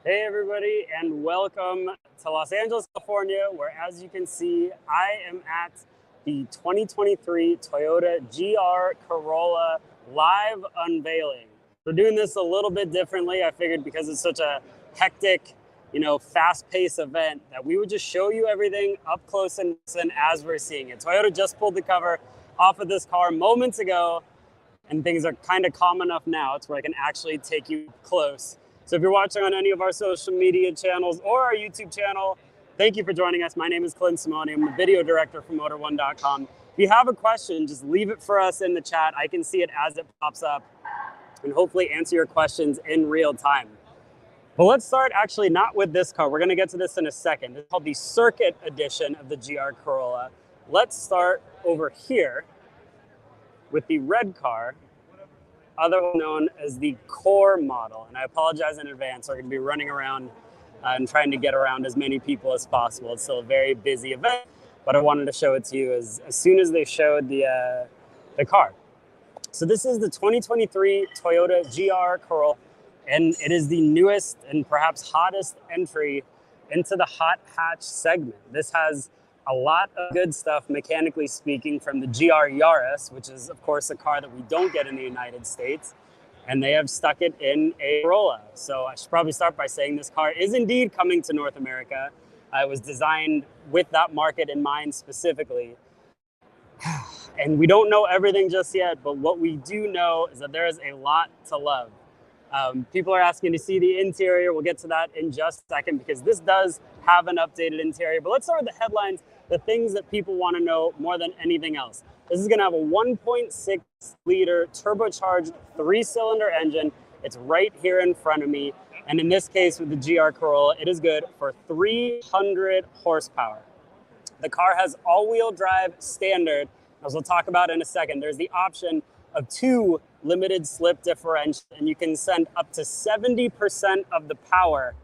Hey everybody, and welcome to Los Angeles, California, where as you can see, I am at the 2023 Toyota GR Corolla live unveiling. We're doing this a little bit differently. I figured because it's such a hectic, fast-paced event that we would just show you everything up close and as we're seeing it. Toyota just pulled the cover off of this car moments ago, and things are kind of calm enough now to where I can actually take you close. So if you're watching on any of our social media channels or our YouTube channel, thank you for joining us. My name is Clint Simone. I'm the video director for Motor1.com. If you have a question, just leave it for us in the chat. I can see it as it pops up and hopefully answer your questions in real time. But let's start actually not with this car. We're going to get to this in a second. It's called the Circuit Edition of the GR Corolla. Let's start over here with the red car, otherwise known as the Core model. And I apologize in advance. We're going to be running around and trying to get around as many people as possible. It's still a very busy event, but I wanted to show it to you as soon as they showed the car. So this is the 2023 Toyota GR Corolla, and it is the newest and perhaps hottest entry into the hot hatch segment. This has a lot of good stuff, mechanically speaking, from the GR Yaris, which is, of course, a car that we don't get in the United States, and they have stuck it in a Corolla. So I should probably start by saying this car is indeed coming to North America. It was designed with that market in mind specifically. And we don't know everything just yet, but what we do know is that there is a lot to love. People are asking to see the interior. We'll get to that in just a second because this does have an updated interior. But let's start with the headlines, the things that people want to know more than anything else. This is going to have a 1.6 liter turbocharged 3-cylinder engine. It's right here in front of me. And in this case, with the GR Corolla, it is good for 300 horsepower. The car has all-wheel drive standard. As we'll talk about in a second, there's the option of 2 limited slip differential, and you can send up to 70% of the power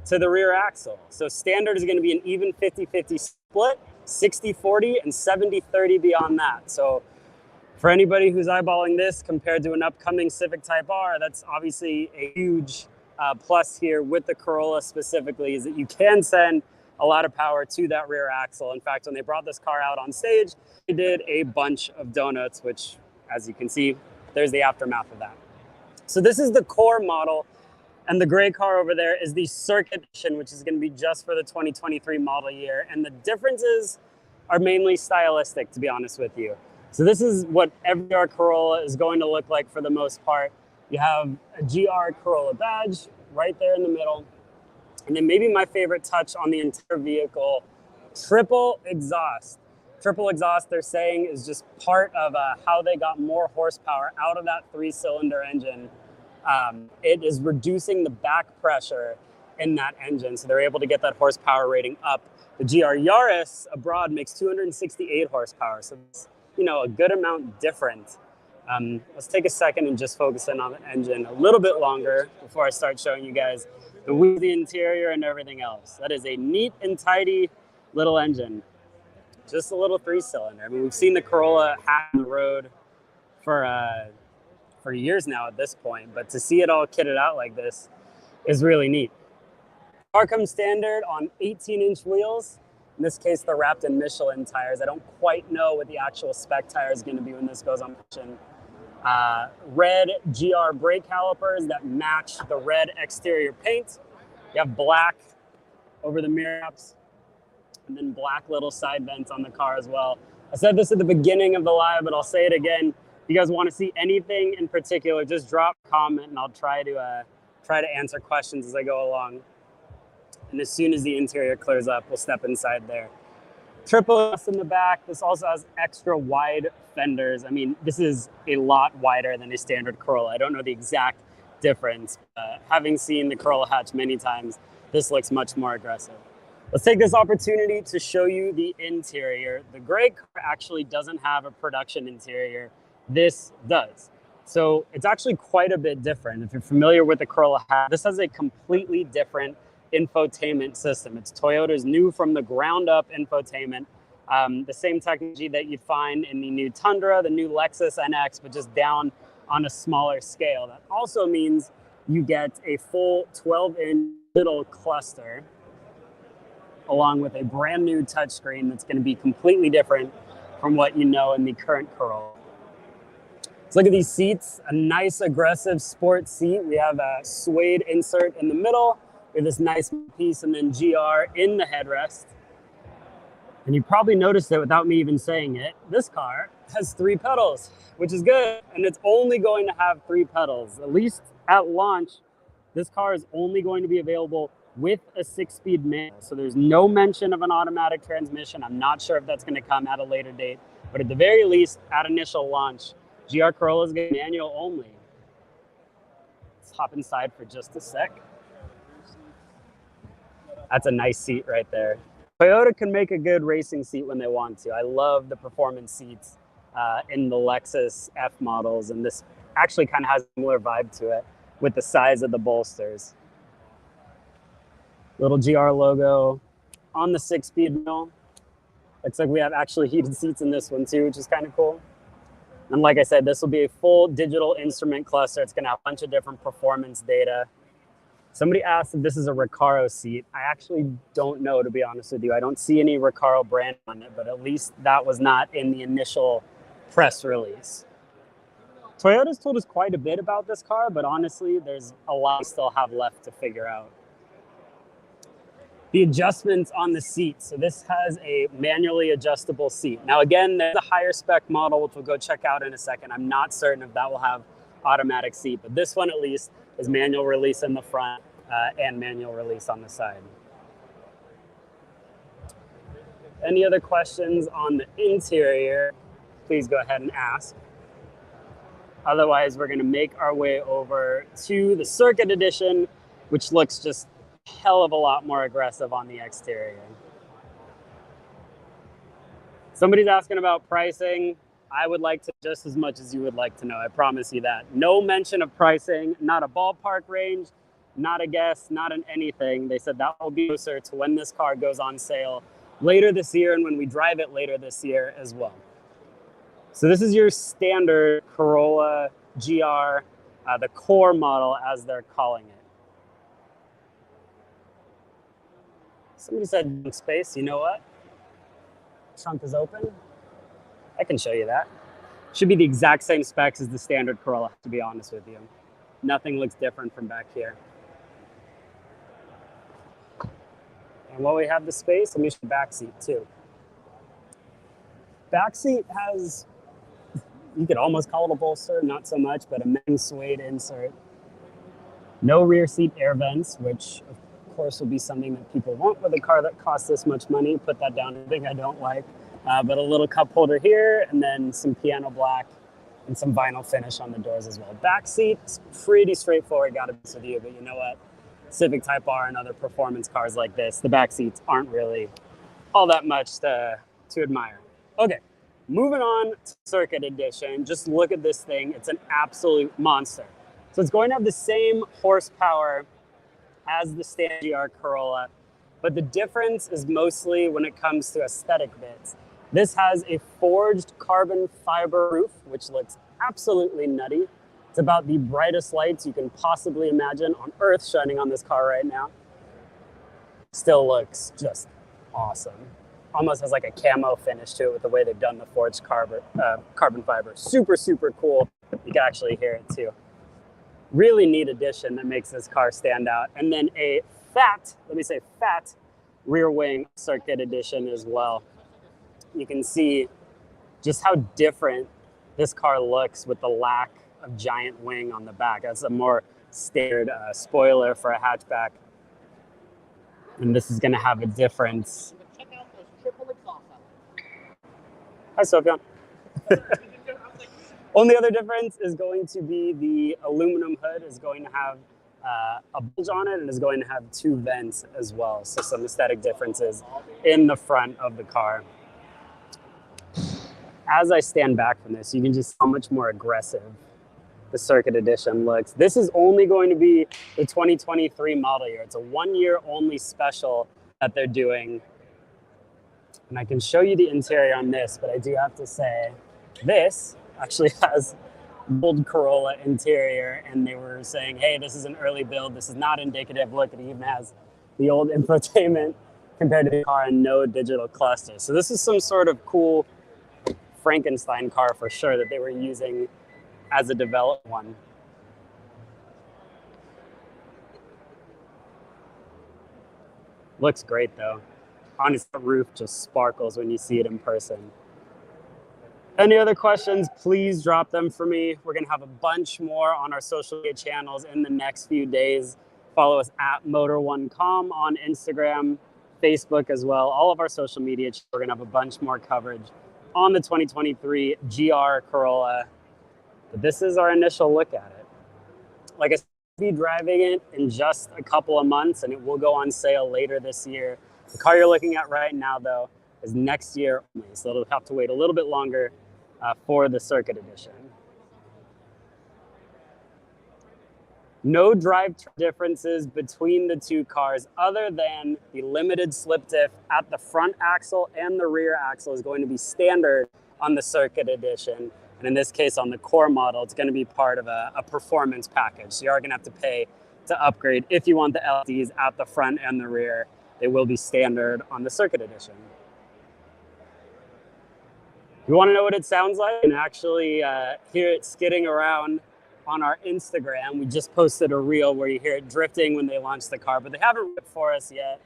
to the rear axle. So standard is going to be an even 50-50 split, 60-40 and 70-30 beyond that. So for anybody who's eyeballing this compared to an upcoming Civic Type R, that's obviously a huge plus here with the Corolla specifically, is that you can send a lot of power to that rear axle. In fact, when they brought this car out on stage, they did a bunch of donuts, which, as you can see, there's the aftermath of that. So this is the Core model, and the gray car over there is the Circuit Edition, which is going to be just for the 2023 model year. And the differences are mainly stylistic, to be honest with you. So this is what every GR Corolla is going to look like for the most part. You have a GR Corolla badge right there in the middle. And then maybe my favorite touch on the entire vehicle, triple exhaust. Triple exhaust, they're saying, is just part of how they got more horsepower out of that 3-cylinder engine. It is reducing the back pressure in that engine, so they're able to get that horsepower rating up. The GR Yaris abroad makes 268 horsepower, so it's, a good amount different. Let's take a second and just focus in on the engine a little bit longer before I start showing you guys the interior and everything else. That is a neat and tidy little engine. Just a little 3-cylinder. I mean, we've seen the Corolla hack on the road for years now at this point, but to see it all kitted out like this is really neat. The car comes standard on 18-inch wheels. In this case, they're wrapped in Michelin tires. I don't quite know what the actual spec tire is going to be when this goes on mission. Red GR brake calipers that match the red exterior paint. You have black over the mirror caps, and then black little side vents on the car as well. I said this at the beginning of the live, but I'll say it again. If you guys want to see anything in particular, just drop a comment and I'll try to answer questions as I go along. And as soon as the interior clears up, we'll step inside there. Triple S in the back. This also has extra wide fenders. I mean, this is a lot wider than a standard Corolla. I don't know the exact difference. Having seen the Corolla hatch many times, this looks much more aggressive. Let's take this opportunity to show you the interior. The gray car actually doesn't have a production interior. This does. So it's actually quite a bit different. If you're familiar with the Corolla hatch, this has a completely different infotainment system. It's Toyota's new from the ground up infotainment. The same technology that you'd find in the new Tundra, the new Lexus NX, but just down on a smaller scale. That also means you get a full 12-inch digital cluster, along with a brand new touchscreen that's going to be completely different from what you know in the current Corolla. Let's look at these seats. A nice aggressive sport seat. We have a suede insert in the middle. We have this nice piece and then GR in the headrest. And you probably noticed it without me even saying it. This car has 3 pedals, which is good. And it's only going to have 3 pedals. At least at launch, this car is only going to be available with a 6-speed manual. So there's no mention of an automatic transmission. I'm not sure if that's going to come at a later date. But at the very least, at initial launch, GR Corolla is going to be manual only. Let's hop inside for just a sec. That's a nice seat right there. Toyota can make a good racing seat when they want to. I love the performance seats in the Lexus F models, and this actually kind of has a similar vibe to it with the size of the bolsters. Little GR logo on the 6-speed wheel. Looks like we have actually heated seats in this one too, which is kind of cool. And like I said, this will be a full digital instrument cluster. It's going to have a bunch of different performance data. Somebody asked if this is a Recaro seat. I actually don't know, to be honest with you. I don't see any Recaro brand on it, but at least that was not in the initial press release. Toyota's told us quite a bit about this car, but honestly, there's a lot we still have left to figure out. The adjustments on the seat. So this has a manually adjustable seat. Now again, there's a higher spec model, which we'll go check out in a second. I'm not certain if that will have automatic seat, but this one at least is manual release in the front and manual release on the side. Any other questions on the interior, please go ahead and ask. Otherwise, we're going to make our way over to the Circuit Edition, which looks just a hell of a lot more aggressive on the exterior. Somebody's asking about pricing. I would like to just as much as you would like to know. I promise you that. No mention of pricing, not a ballpark range, not a guess, not an anything. They said that will be closer to when this car goes on sale later this year and when we drive it later this year as well. So this is your standard Corolla GR, the core model as they're calling it. Somebody said space. You know what? Trunk is open. I can show you that. Should be the exact same specs as the standard Corolla, to be honest with you. Nothing looks different from back here. And while we have the space, let me show the back seat too. Back seat has, you could almost call it a bolster, not so much, but a men's suede insert. No rear seat air vents, which of course will be something that people want with a car that costs this much money. Put that down, anything I don't like. But a little cup holder here, and then some piano black and some vinyl finish on the doors as well. Back seat's pretty straightforward, gotta be honest with you, but you know what? Civic Type R and other performance cars like this, the back seats aren't really all that much to admire. Okay, moving on to Circuit Edition. Just look at this thing. It's an absolute monster. So it's going to have the same horsepower as the standard GR Corolla, but the difference is mostly when it comes to aesthetic bits. This has a forged carbon fiber roof, which looks absolutely nutty. It's about the brightest lights you can possibly imagine on Earth shining on this car right now. Still looks just awesome. Almost has like a camo finish to it with the way they've done the forged carbon fiber. Super, super cool. You can actually hear it too. Really neat addition that makes this car stand out. And then a fat, let me say fat, rear wing Circuit Edition as well. You can see just how different this car looks with the lack of giant wing on the back. That's a more standard spoiler for a hatchback. And this is going to have a difference. Check out those triple exhaust. Hi, Sofyan. Only other difference is going to be the aluminum hood is going to have a bulge on it and is going to have 2 vents as well. So some aesthetic differences in the front of the car. As I stand back from this, you can just see how much more aggressive the Circuit Edition looks. This is only going to be the 2023 model year. It's a 1-year only special that they're doing. And I can show you the interior on this, but I do have to say, this actually has old Corolla interior, and they were saying, hey, this is an early build. This is not indicative. Look, it even has the old infotainment compared to the car and no digital cluster. So this is some sort of cool Frankenstein car for sure that they were using as a developed one. Looks great though. Honestly, the roof just sparkles when you see it in person. Any other questions, please drop them for me. We're gonna have a bunch more on our social media channels in the next few days. Follow us at Motor1Com on Instagram, Facebook as well. All of our social media, we're gonna have a bunch more coverage on the 2023 GR Corolla. But this is our initial look at it. Like I said, I'll be driving it in just a couple of months and it will go on sale later this year. The car you're looking at right now though is next year only, so it'll have to wait a little bit longer for the Circuit Edition. No drive differences between the two cars other than the limited slip diff at the front axle and the rear axle is going to be standard on the Circuit Edition. And in this case, on the core model, it's going to be part of a performance package. So you are going to have to pay to upgrade if you want the LEDs at the front and the rear. They will be standard on the Circuit Edition. If you want to know what it sounds like and actually hear it skidding around on our Instagram, we just posted a reel where you hear it drifting when they launch the car, but they haven't ripped for us yet.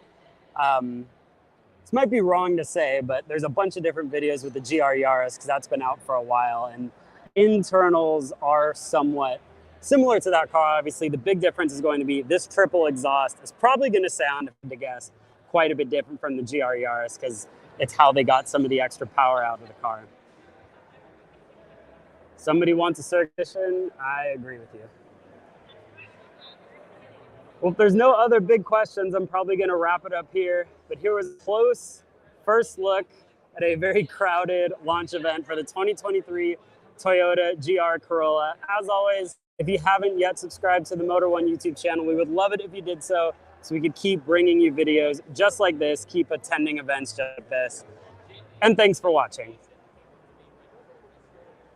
This might be wrong to say, but there's a bunch of different videos with the GR Yaris because that's been out for a while, and internals are somewhat similar to that car. Obviously, the big difference is going to be this triple exhaust is probably going to sound, if I had to guess, quite a bit different from the GR Yaris because it's how they got some of the extra power out of the car. Somebody wants a Circuit Edition, I agree with you. Well, if there's no other big questions, I'm probably going to wrap it up here. But here was a close first look at a very crowded launch event for the 2023 Toyota GR Corolla. As always, if you haven't yet subscribed to the Motor1 YouTube channel, we would love it if you did so we could keep bringing you videos just like this, keep attending events just like this. And thanks for watching.